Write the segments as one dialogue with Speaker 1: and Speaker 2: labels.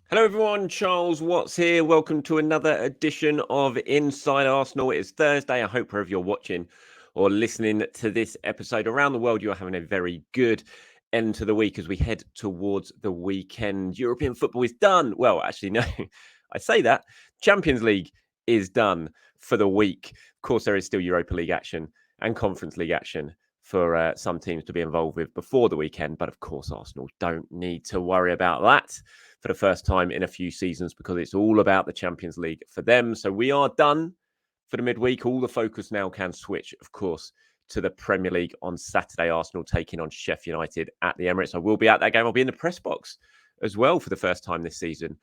Speaker 1: Hello, everyone. Charles Watts here. Welcome to another edition of Inside Arsenal. It's Thursday. I hope wherever you're watching or listening to this episode around the world, you are having a very good end to the week as we head towards the weekend. European football is done. Well, actually, no, I say that. Champions League is done for the week. Of course, there is still Europa League action and Conference League action for some teams to be involved with before the weekend. But of course, Arsenal don't need to worry about that for the first time in a few seasons because it's all about the Champions League for them. So we are done for the midweek. All the focus now can switch, of course, to the Premier League on Saturday. Arsenal taking on Sheffield United at the Emirates. I will be at that game. I'll be in the press box as well for the first time this season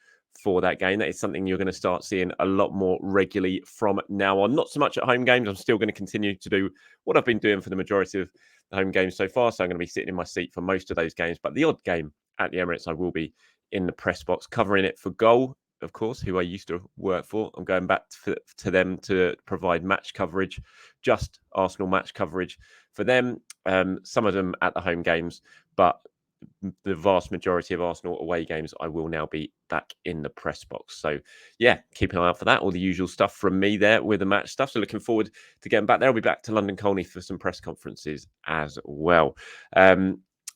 Speaker 1: for that game. That is something you're going to start seeing a lot more regularly from now on. Not so much at home games. I'm still going to continue to do what I've been doing for the majority of the home games so far. So I'm going to be sitting in my seat for most of those games. But the odd game at the Emirates, I will be in the press box covering it for Goal, of course, who I used to work for. I'm going back to them to provide match coverage, just Arsenal match coverage for them. Some of them at the home games, but the vast majority of Arsenal away games, I will now be back in the press box. So, yeah, keep an eye out for that. All the usual stuff from me there with the match stuff. So, looking forward to getting back there. I'll be back to London Colney for some press conferences as well.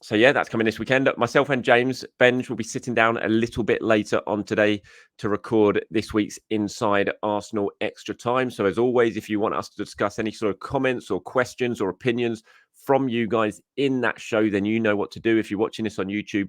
Speaker 1: So, yeah, that's coming this weekend. Myself and James Benge will be sitting down a little bit later on today to record this week's Inside Arsenal Extra Time. So, as always, if you want us to discuss any sort of comments or questions or opinions from you guys in that show, then you know what to do. If you're watching this on YouTube,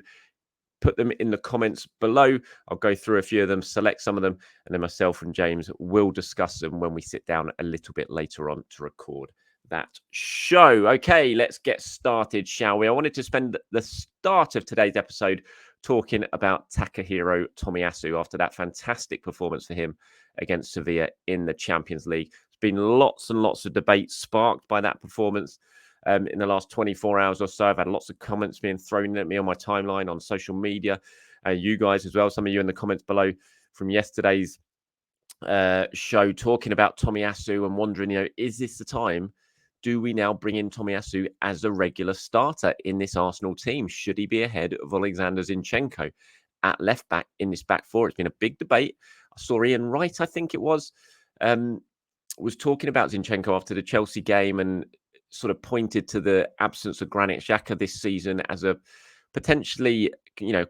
Speaker 1: put them in the comments below. I'll go through a few of them, select some of them, and then myself and James will discuss them when we sit down a little bit later on to record that show. Okay, let's get started, shall we? I wanted to spend the start of today's episode talking about Takehiro Tomiyasu after that fantastic performance for him against Sevilla in the Champions League. There's been lots and lots of debate sparked by that performance. In the last 24 hours or so, I've had lots of comments being thrown at me on my timeline on social media. You guys as well, some of you in the comments below from yesterday's show talking about Tomiyasu and wondering, is this the time? Do we now bring in Tomiyasu as a regular starter in this Arsenal team? Should he be ahead of Oleksandr Zinchenko at left back in this back four? It's been a big debate. I saw Ian Wright, I think it was talking about Zinchenko after the Chelsea game and sort of pointed to the absence of Granit Xhaka this season as a potentially,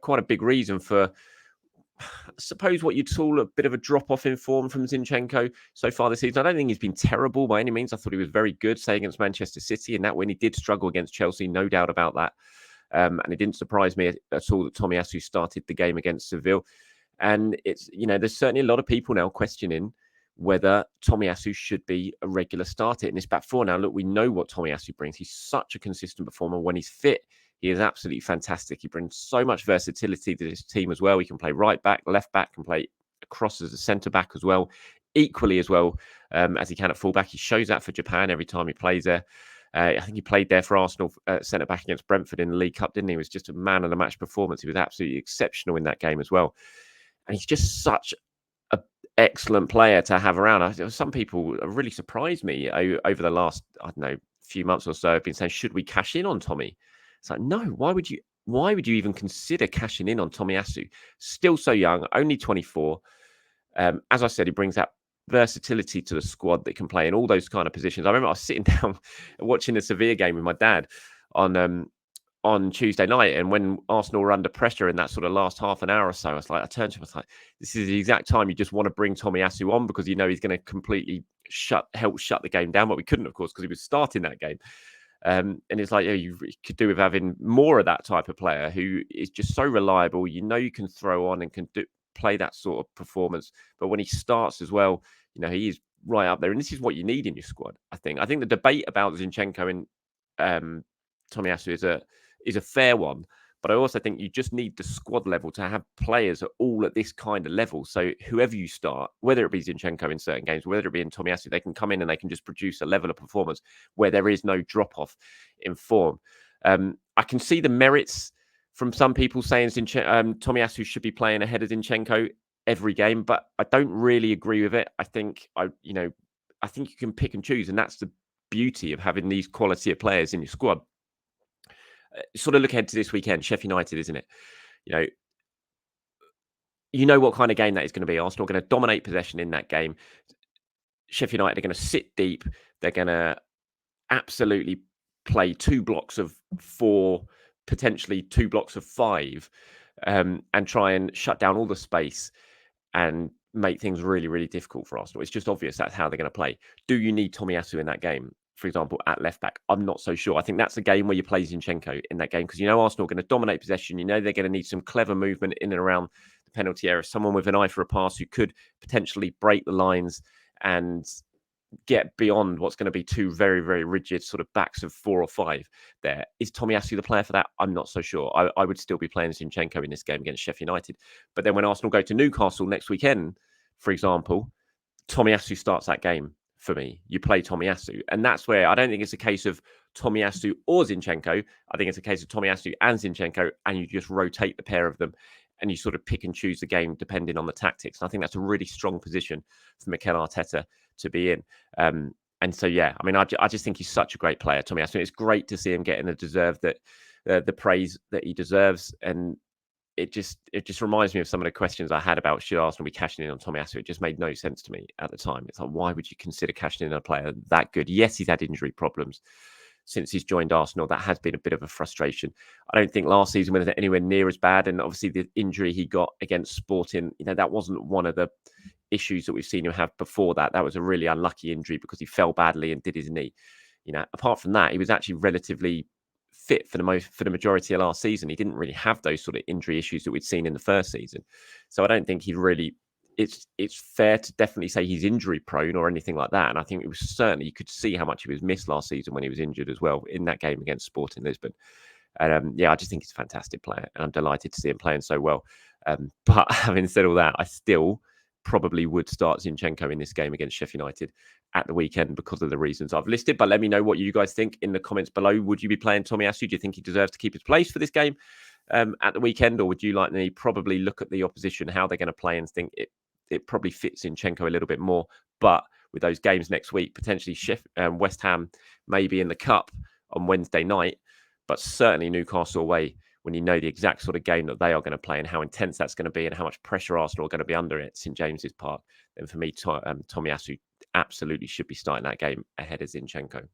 Speaker 1: quite a big reason for, I suppose, what you'd call a bit of a drop-off in form from Zinchenko so far this season. I don't think he's been terrible by any means. I thought he was very good, say, against Manchester City, and that when he did struggle against Chelsea, no doubt about that. And it didn't surprise me at all that Tomiyasu started the game against Seville. And it's, there's certainly a lot of people now questioning whether Tomiyasu should be a regular starter in this back four. Now, look, we know what Tomiyasu brings. He's such a consistent performer. When he's fit, he is absolutely fantastic. He brings so much versatility to this team as well. He can play right back, left back, can play across as a centre back as well, equally as well as he can at full back. He shows that for Japan every time he plays there. I think he played there for Arsenal centre back against Brentford in the League Cup, didn't he? He was just a man of the match performance. He was absolutely exceptional in that game as well. And he's just such an excellent player to have around. Some people really surprised me over the last, few months or so. I've been saying, should we cash in on Tommy? It's like, no, why would you even consider cashing in on Tomiyasu? Still so young, only 24. As I said, he brings that versatility to the squad that can play in all those kind of positions. I remember I was sitting down watching the Sevilla game with my dad on Tuesday night, and when Arsenal were under pressure in that sort of last half an hour or so, I turned to him, I was like, this is the exact time you just want to bring Tomiyasu on because he's going to completely help shut the game down. But we couldn't, of course, because he was starting that game. And it's like, you could do with having more of that type of player who is just so reliable. You can throw on and can play that sort of performance. But when he starts as well, he is right up there. And this is what you need in your squad, I think. I think the debate about Zinchenko and Tomiyasu is a fair one. But I also think you just need the squad level to have players all at this kind of level. So whoever you start, whether it be Zinchenko in certain games, whether it be in Tomiyasu, they can come in and they can just produce a level of performance where there is no drop-off in form. I can see the merits from some people saying Tomiyasu should be playing ahead of Zinchenko every game, but I don't really agree with it. I think you can pick and choose, and that's the beauty of having these quality of players in your squad. Sort of look ahead to this weekend, Sheffield United, isn't it? you know what kind of game that is going to be. Arsenal are going to dominate possession in that game. Sheffield United are going to sit deep. They're going to absolutely play 2 blocks of 4, potentially 2 blocks of 5, and try and shut down all the space and make things really, really difficult for Arsenal. It's just obvious that's how they're going to play. Do you need Tomiyasu in that game, for example, at left back? I'm not so sure. I think that's a game where you play Zinchenko in that game because you know Arsenal are going to dominate possession. You know they're going to need some clever movement in and around the penalty area. Someone with an eye for a pass who could potentially break the lines and get beyond what's going to be 2 very, very rigid sort of backs of 4 or 5 there. Is Tomiyasu the player for that? I'm not so sure. I would still be playing Zinchenko in this game against Sheffield United. But then when Arsenal go to Newcastle next weekend, for example, Tomiyasu starts that game for me. You play Tomiyasu. And that's where I don't think it's a case of Tomiyasu or Zinchenko. I think it's a case of Tomiyasu and Zinchenko, and you just rotate the pair of them and you sort of pick and choose the game depending on the tactics. And I think that's a really strong position for Mikel Arteta to be in. And so, yeah, I mean, I just think he's such a great player, Tomiyasu. It's great to see him getting the praise that he deserves. And it just reminds me of some of the questions I had about should Arsenal be cashing in on Tomiyasu. It just made no sense to me at the time. It's like, why would you consider cashing in on a player that good? Yes, he's had injury problems since he's joined Arsenal. That has been a bit of a frustration. I don't think last season was anywhere near as bad. And obviously the injury he got against Sporting, that wasn't one of the issues that we've seen him have before that. That was a really unlucky injury because he fell badly and did his knee. Apart from that, he was actually relatively fit for the majority of last season. He didn't really have those sort of injury issues that we'd seen in the first season. So I don't think he really. It's fair to definitely say he's injury prone or anything like that. And I think it was certainly you could see how much he was missed last season when he was injured as well in that game against Sporting Lisbon. And I just think he's a fantastic player, and I'm delighted to see him playing so well. But having said all that, I still probably would start Zinchenko in this game against Sheffield United at the weekend because of the reasons I've listed. But let me know what you guys think in the comments below. Would you be playing Tomiyasu? Do you think he deserves to keep his place for this game at the weekend? Or would you like me probably look at the opposition, how they're going to play and think it probably fits Zinchenko a little bit more? But with those games next week, potentially West Ham maybe in the Cup on Wednesday night, but certainly Newcastle away, when you know the exact sort of game that they are going to play and how intense that's going to be and how much pressure Arsenal are going to be under at St James's Park, then for me, Tomiyasu absolutely should be starting that game ahead of Zinchenko.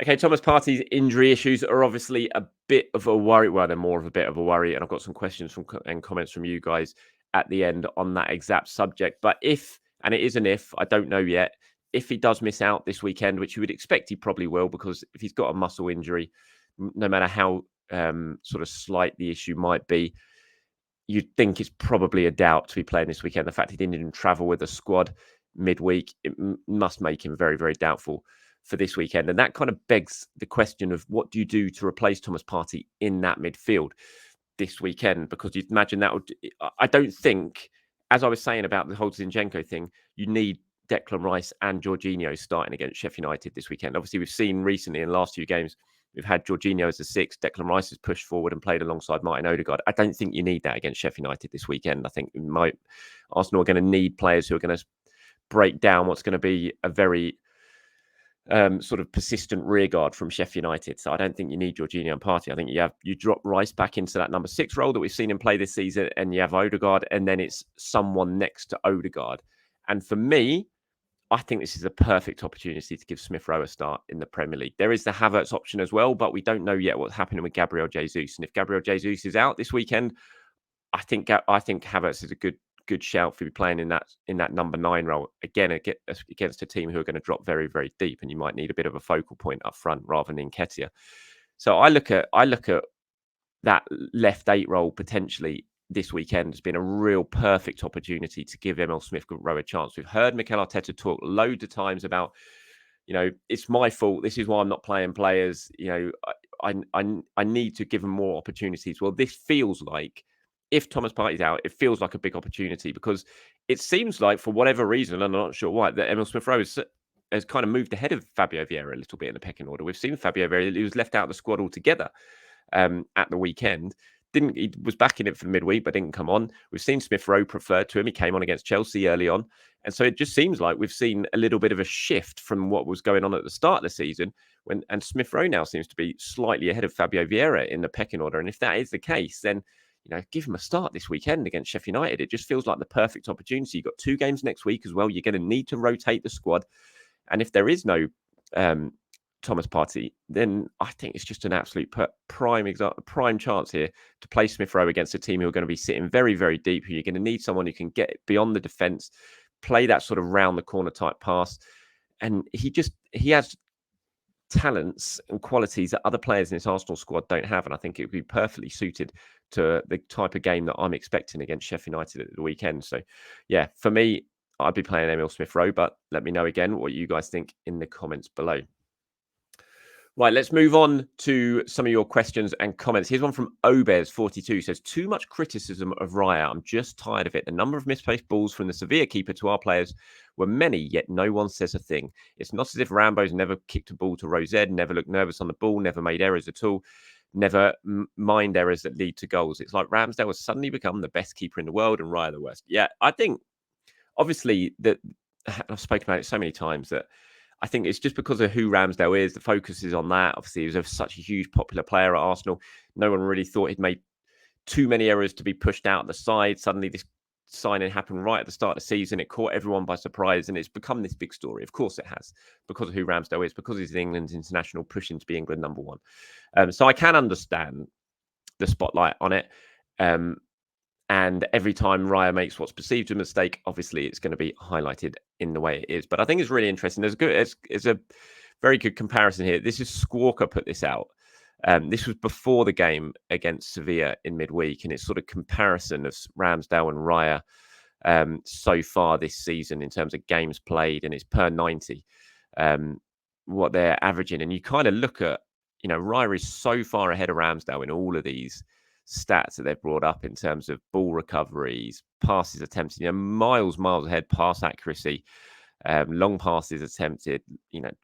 Speaker 1: Okay, Thomas Partey's injury issues are obviously a bit of a worry. Well, they're more of a bit of a worry, and I've got some questions and comments from you guys at the end on that exact subject. But if, and it is an if, I don't know yet, if he does miss out this weekend, which you would expect he probably will, because if he's got a muscle injury, no matter how sort of slight the issue might be, you'd think it's probably a doubt to be playing this weekend. The fact he didn't even travel with the squad midweek, it must make him very, very doubtful for this weekend. And that kind of begs the question of what do you do to replace Thomas Partey in that midfield this weekend? Because you'd imagine that would, I don't think, as I was saying about the whole Zinchenko thing, you need Declan Rice and Jorginho starting against Sheffield United this weekend. Obviously, we've seen recently in the last few games, we've had Jorginho as a 6, Declan Rice has pushed forward and played alongside Martin Odegaard. I don't think you need that against Sheffield United this weekend. I think Arsenal are going to need players who are going to break down what's going to be a very sort of persistent rearguard from Sheffield United. So I don't think you need Jorginho and Partey. I think you drop Rice back into that number 6 role that we've seen him play this season, and you have Odegaard, and then it's someone next to Odegaard. And for me, I think this is a perfect opportunity to give Smith Rowe a start in the Premier League. There is the Havertz option as well, but we don't know yet what's happening with Gabriel Jesus. And if Gabriel Jesus is out this weekend, I think Havertz is a good shout for you playing in that number 9 role again against a team who are going to drop very, very deep, and you might need a bit of a focal point up front rather than Nketiah. So I look at that left 8 role potentially this weekend has been a real perfect opportunity to give Emil Smith Rowe a chance. We've heard Mikel Arteta talk loads of times about, it's my fault. This is why I'm not playing players. I need to give them more opportunities. Well, this feels like, if Thomas Partey's out, it feels like a big opportunity, because it seems like, for whatever reason, and I'm not sure why, that Emil Smith Rowe has kind of moved ahead of Fabio Vieira a little bit in the pecking order. We've seen Fabio Vieira, he was left out of the squad altogether at the weekend. He was back in it for the midweek, but didn't come on. We've seen Smith Rowe preferred to him. He came on against Chelsea early on. And so it just seems like we've seen a little bit of a shift from what was going on at the start of the season, and Smith Rowe now seems to be slightly ahead of Fabio Vieira in the pecking order. And if that is the case, then give him a start this weekend against Sheffield United. It just feels like the perfect opportunity. You've got 2 games next week as well. You're going to need to rotate the squad. And if there is no Thomas Partey, then I think it's just an absolute prime chance here to play Smith Rowe against a team who are going to be sitting very, very deep, who you're going to need someone who can get beyond the defence, play that sort of round the corner type pass. And he has talents and qualities that other players in this Arsenal squad don't have. And I think it would be perfectly suited to the type of game that I'm expecting against Sheffield United at the weekend. So, yeah, for me, I'd be playing Emil Smith Rowe, but let me know again what you guys think in the comments below. Right, let's move on to some of your questions and comments. Here's one from Obez42. Says, too much criticism of Raya. I'm just tired of it. The number of misplaced balls from the Sevilla keeper to our players were many, yet no one says a thing. It's not as if Rambo's never kicked a ball to Rosed, never looked nervous on the ball, never made errors at all, never mind errors that lead to goals. It's like Ramsdale has suddenly become the best keeper in the world and Raya the worst. Yeah, I think, obviously, that I've spoken about it so many times that I think it's just because of who Ramsdale is. The focus is on that. Obviously, he was such a huge popular player at Arsenal. No one really thought he'd made too many errors to be pushed out the side. Suddenly, this signing happened right at the start of the season. It caught everyone by surprise, and it's become this big story. Of course it has, because of who Ramsdale is, because he's England's international, pushing to be England #1. So I can understand the spotlight on it. And every time Raya makes what's perceived a mistake, obviously it's going to be highlighted in the way it is. But I think it's really interesting. It's a very good comparison here. This is Squawker put this out. This was before the game against Sevilla in midweek, and it's sort of comparison of Ramsdale and Raya so far this season in terms of games played, and it's per 90 what they're averaging. And you kind of look at, Raya is so far ahead of Ramsdale in all of these stats that they've brought up in terms of ball recoveries, passes attempted, miles ahead, pass accuracy, long passes attempted,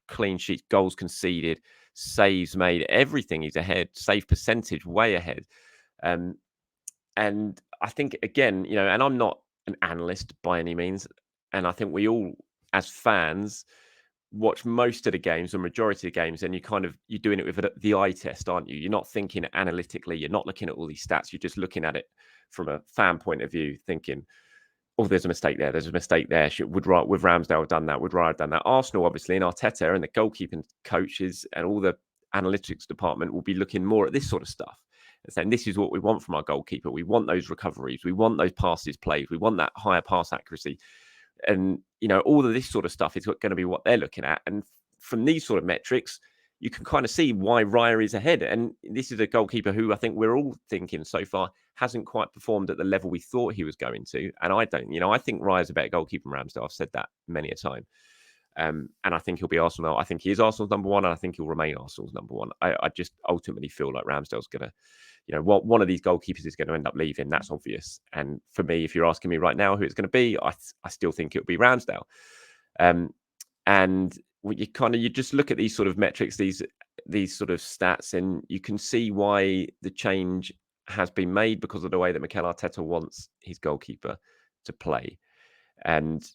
Speaker 1: clean sheets, goals conceded, saves made, everything he's ahead, save percentage way ahead. And I think, again, and I'm not an analyst by any means, and I think we all, as fans, watch most of the games or majority of the games, and you're doing it with the eye test, aren't you? You're not thinking analytically. You're not looking at all these stats. You're just looking at it from a fan point of view, thinking, oh, there's a mistake there. There's a mistake there. Would Ramsdale have done that? Would Raya have done that? Arsenal, obviously, and Arteta and the goalkeeping coaches and all the analytics department will be looking more at this sort of stuff and saying, this is what we want from our goalkeeper. We want those recoveries. We want those passes played. We want that higher pass accuracy. And, all of this sort of stuff is going to be what they're looking at. And from these sort of metrics, you can kind of see why Raya is ahead. And this is a goalkeeper who I think we're all thinking so far hasn't quite performed at the level we thought he was going to. And I don't, I think Raya's a better goalkeeper than Ramsdale. I've said that many a time. And I think he'll be Arsenal. I think he is Arsenal's #1, and I think he'll remain Arsenal's #1. I just ultimately feel like Ramsdale's going to, one of these goalkeepers is going to end up leaving. That's obvious. And for me, if you're asking me right now who it's going to be, I still think it'll be Ramsdale. And you just look at these sort of metrics, these sort of stats, and you can see why the change has been made because of the way that Mikel Arteta wants his goalkeeper to play. And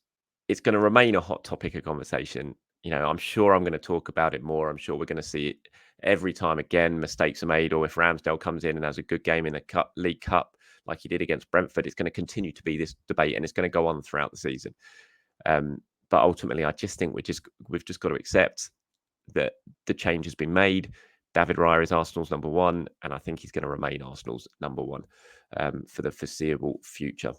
Speaker 1: it's going to remain a hot topic of conversation. I'm sure I'm going to talk about it more. I'm sure we're going to see it every time again. Mistakes are made, or if Ramsdale comes in and has a good game in the League Cup, like he did against Brentford, it's going to continue to be this debate, and it's going to go on throughout the season. But ultimately, I just think we've just got to accept that the change has been made. David Raya is Arsenal's #1, and I think he's going to remain Arsenal's #1 for the foreseeable future.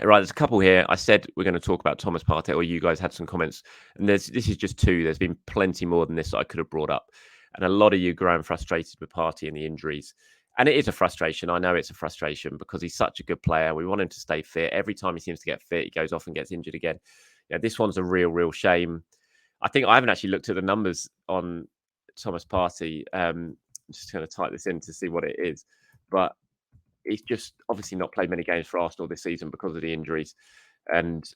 Speaker 1: Right, there's a couple here. I said we're going to talk about Thomas Partey, or you guys had some comments, and this is just 2. There's been plenty more than this that I could have brought up, and a lot of you growing frustrated with Partey and the injuries. And it is a frustration. I know it's a frustration because he's such a good player. We want him to stay fit. Every time he seems to get fit, he goes off and gets injured again. This one's a real shame. I think I haven't actually looked at the numbers on Thomas Partey. I'm just going to type this in to see what it is, but he's just obviously not played many games for Arsenal this season because of the injuries. And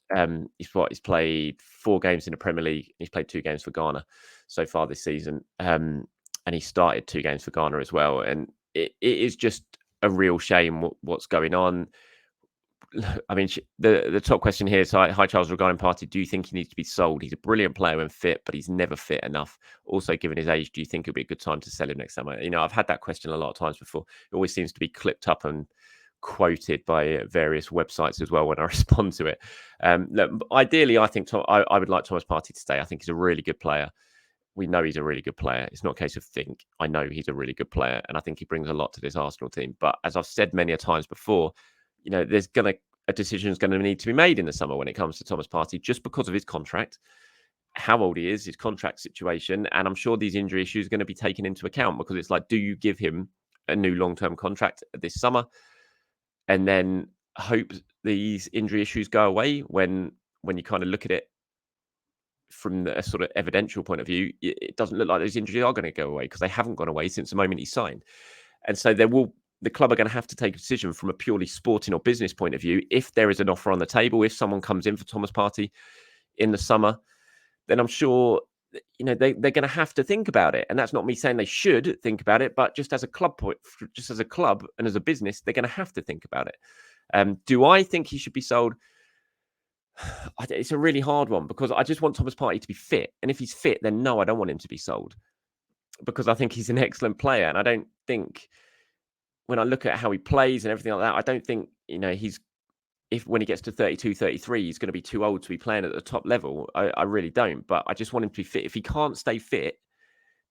Speaker 1: he's played 4 games in the Premier League. He's played 2 games for Ghana so far this season. And he started 2 games for Ghana as well. And it is just a real shame what's going on. I mean, the top question here is, hi Charles, regarding Partey, do you think he needs to be sold? He's a brilliant player when fit, but he's never fit enough. Also, given his age, do you think it'll be a good time to sell him next summer? I've had that question a lot of times before. It always seems to be clipped up and quoted by various websites as well when I respond to it. Look, ideally, I think I would like Thomas Partey to stay. I think he's a really good player. We know he's a really good player. It's not a case of think. I know he's a really good player, and I think he brings a lot to this Arsenal team. But as I've said many a times before, there's a decision is going to need to be made in the summer when it comes to Thomas Partey, just because of his contract, how old he is, his contract situation, and I'm sure these injury issues are going to be taken into account, because it's like, do you give him a new long-term contract this summer and then hope these injury issues go away when you kind of look at it from a sort of evidential point of view, it doesn't look like those injuries are going to go away, because they haven't gone away since the moment he signed. And so the club are going to have to take a decision from a purely sporting or business point of view. If there is an offer on the table, if someone comes in for Thomas Partey in the summer, then I'm sure they're going to have to think about it. And that's not me saying they should think about it, but just as a club and as a business, they're going to have to think about it. Do I think he should be sold? It's a really hard one, because I just want Thomas Partey to be fit. And if he's fit, then no, I don't want him to be sold, because I think he's an excellent player. And I don't think, when I look at how he plays and everything like that, I don't think, when he gets to 32, 33, he's going to be too old to be playing at the top level. I really don't. But I just want him to be fit. If he can't stay fit,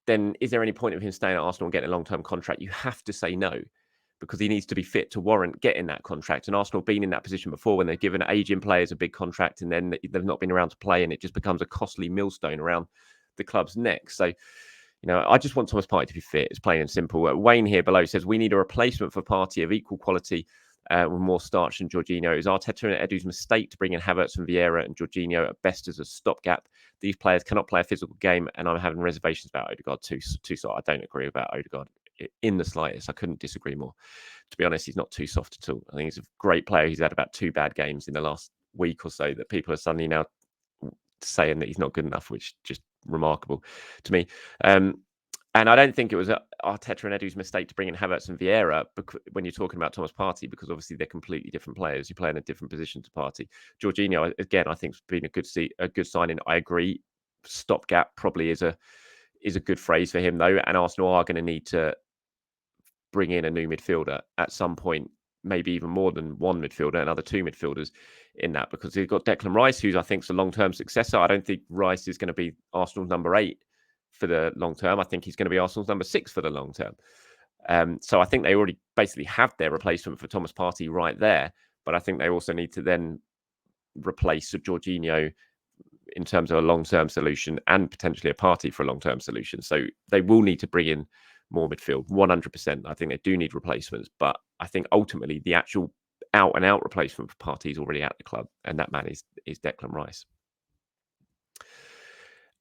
Speaker 1: then is there any point of him staying at Arsenal and getting a long-term contract? You have to say no, because he needs to be fit to warrant getting that contract. And Arsenal have been in that position before, when they've given aging players a big contract and then they've not been around to play, and it just becomes a costly millstone around the club's neck. So, I just want Thomas Partey to be fit. It's plain and simple. Wayne here below says, we need a replacement for Partey of equal quality with more starch than Jorginho. Is Arteta and Edu's mistake to bring in Havertz and Vieira and Jorginho at best as a stopgap? These players cannot play a physical game, and I'm having reservations about Odegaard too. So I don't agree about Odegaard in the slightest. I couldn't disagree more. To be honest, he's not too soft at all. I think he's a great player. He's had about 2 bad games in the last week or so that people are suddenly now saying that he's not good enough, which is just remarkable to me. And I don't think it was Arteta and Edu's mistake to bring in Havertz and Vieira when you're talking about Thomas Partey, because obviously they're completely different players. You play in a different position to Partey. Jorginho, again, I think has been a good signing. I agree. Stopgap probably is a good phrase for him, though. And Arsenal are going to need to bring in a new midfielder at some point, maybe even more than one midfielder, another 2 midfielders in that, because they've got Declan Rice, who's I think is a long-term successor. I don't think Rice is going to be Arsenal's number 8 for the long term. I think he's going to be Arsenal's number 6 for the long term. So I think they already basically have their replacement for Thomas Partey right there. But I think they also need to then replace Jorginho in terms of a long-term solution, and potentially a Partey for a long-term solution. So they will need to bring in more midfield, 100%. I think they do need replacements. But I think ultimately the actual out-and-out replacement for Partey is already at the club, and that man is Declan Rice.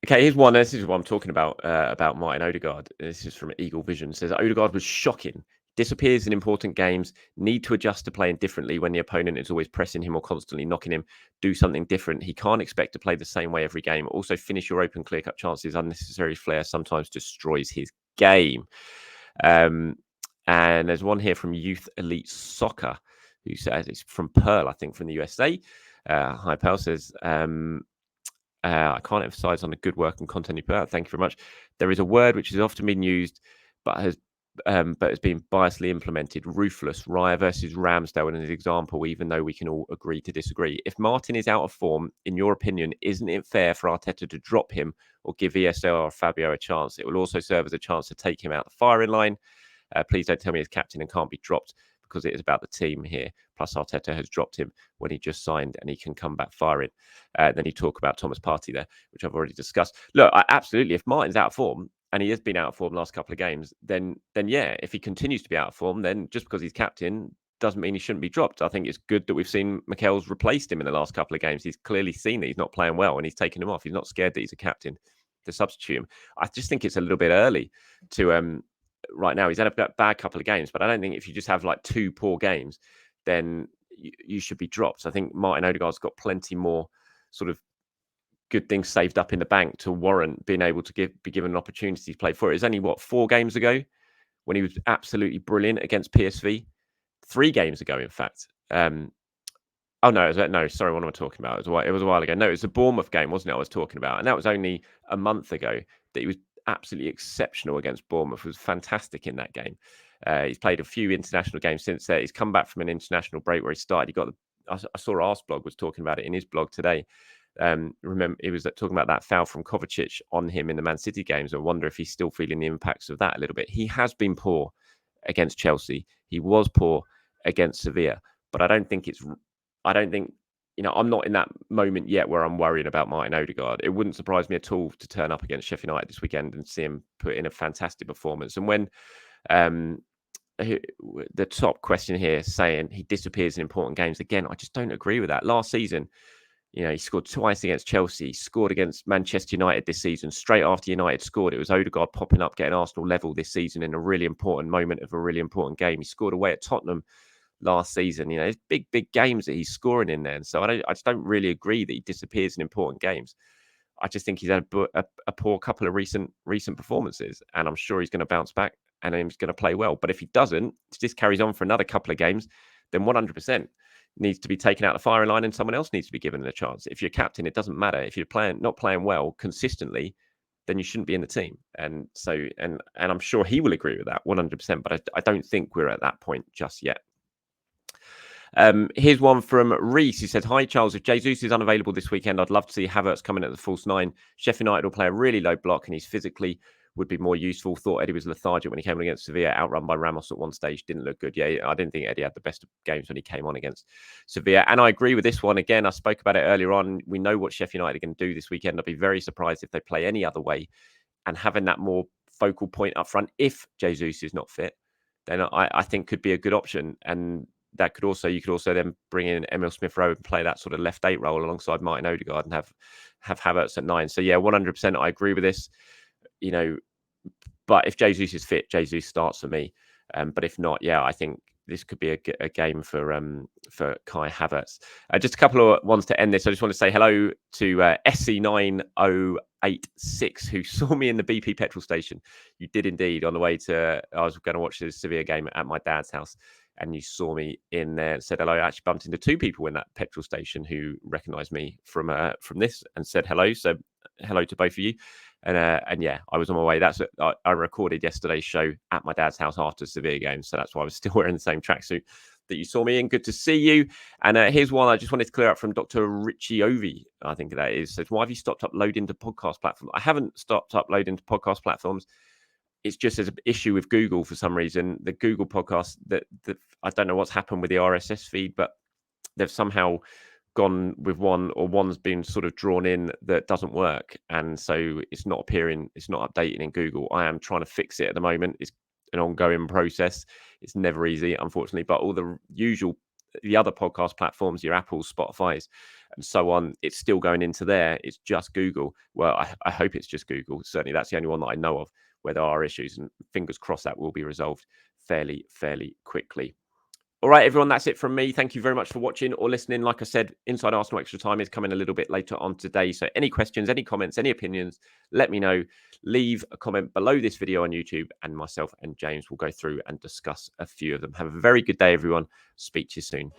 Speaker 1: Okay, here's one. This is what I'm talking about Martin Odegaard. This is from Eagle Vision. It says, Odegaard was shocking. Disappears in important games. Need to adjust to playing differently when the opponent is always pressing him or constantly knocking him. Do something different. He can't expect to play the same way every game. Also, finish your open, clear-cut chances. Unnecessary flair sometimes destroys his game. And there's one here from Youth Elite Soccer, who says, it's from Pearl, I think, from the USA. Hi, Pearl, says... I can't emphasize on the good work and content you put out. Thank you very much. There is a word which has often been used, but has been biasly implemented. Ruthless. Raya versus Ramsdale in an example, even though we can all agree to disagree. If Martin is out of form, in your opinion, isn't it fair for Arteta to drop him or give ESL or Fabio a chance? It will also serve as a chance to take him out the firing line. Please don't tell me he's captain and can't be dropped, because it is about the team here. Plus, Arteta has dropped him when he just signed, and he can come back firing. Then you talk about Thomas Partey there, which I've already discussed. Look, absolutely, if Martin's out of form, and he has been out of form the last couple of games, then yeah, if he continues to be out of form, then just because he's captain doesn't mean he shouldn't be dropped. I think it's good that we've seen Mikel's replaced him in the last couple of games. He's clearly seen that he's not playing well, and he's taken him off. He's not scared that he's a captain to substitute him. I just think it's a little bit early to... Right now, he's had a bad couple of games, but I don't think if you just have like 2 poor games, then you should be dropped. I think Martin Odegaard's got plenty more sort of good things saved up in the bank to warrant being able to be given an opportunity to play for it. It's only 4 games ago when he was absolutely brilliant against PSV. 3 games ago, in fact. Oh no, sorry, what am I talking about? It was a while ago. No, it was the Bournemouth game, wasn't it? I was talking about, and that was only a month ago that he was absolutely exceptional against Bournemouth. Was fantastic in that game. He's played a few international games since then. He's come back from an international break where he started. He got I saw Arsblog was talking about it in his blog today. Remember, he was talking about that foul from Kovacic on him in the Man City games. I wonder if he's still feeling the impacts of that a little bit. He has been poor against Chelsea. He was poor against Sevilla, but I don't think I'm not in that moment yet where I'm worrying about Martin Odegaard. It wouldn't surprise me at all to turn up against Sheffield United this weekend and see him put in a fantastic performance. And when the top question here saying he disappears in important games, again, I just don't agree with that. Last season, he scored twice against Chelsea, scored against Manchester United this season. Straight after United scored, it was Odegaard popping up, getting Arsenal level this season in a really important moment of a really important game. He scored away at Tottenham last season. It's big games that he's scoring in there. And so I just don't really agree that he disappears in important games. I just think he's had a poor couple of recent performances, and I'm sure he's going to bounce back and he's going to play well. But if he doesn't, if this carries on for another couple of games, then 100% needs to be taken out of the firing line and someone else needs to be given a chance. If you're captain, it doesn't matter. If you're not playing well consistently, then you shouldn't be in the team. And so, and I'm sure he will agree with that 100%. But I don't think we're at that point just yet. Here's one from Reese. He said, "Hi, Charles. If Jesus is unavailable this weekend, I'd love to see Havertz coming at the false nine. Sheffield United will play a really low block and he's physically would be more useful. Thought Eddie was lethargic when he came on against Sevilla, outrun by Ramos at one stage. Didn't look good. Yeah, I didn't think Eddie had the best of games when he came on against Sevilla. And I agree with this one. Again, I spoke about it earlier on. We know what Sheffield United are going to do this weekend. I'd be very surprised if they play any other way. And having that more focal point up front, if Jesus is not fit, then I think could be a good option. And you could also then bring in Emil Smith Rowe and play that sort of left 8 role alongside Martin Odegaard and have Havertz at 9. So yeah, 100% I agree with this. But if Jesus is fit, Jesus starts for me. But if not, yeah, I think this could be a game for Kai Havertz. Just a couple of ones to end this. I just want to say hello to SC9086 who saw me in the BP petrol station. You did indeed on the way to. I was going to watch the Sevilla game at my dad's house, and you saw me in there and said hello. I actually bumped into 2 people in that petrol station who recognised me from this and said hello. So hello to both of you. And yeah, I was on my way. I recorded yesterday's show at my dad's house after the Sevilla game, so that's why I was still wearing the same tracksuit that you saw me in. Good to see you. And here's one I just wanted to clear up from Dr. Richie Ovi, I think that is. Says, why have you stopped uploading to podcast platforms? I haven't stopped uploading to podcast platforms. It's just as an issue with Google for some reason. The Google podcast, I don't know what's happened with the RSS feed, but they've somehow gone with one's been sort of drawn in that doesn't work, and so it's not updating in Google. I am trying to fix it at the moment. It's an ongoing process. It's never easy, unfortunately, but all the other podcast platforms, your Apples, Spotify's and so on, it's still going into there. It's just Google. Well, I hope it's just Google. Certainly that's the only one that I know of where there are issues, and fingers crossed that will be resolved fairly quickly. All right, everyone, that's it from me. Thank you very much for watching or listening. Like I said, Inside Arsenal Extra Time is coming a little bit later on today. So any questions, any comments, any opinions, let me know. Leave a comment below this video on YouTube and myself and James will go through and discuss a few of them. Have a very good day, everyone. Speak to you soon.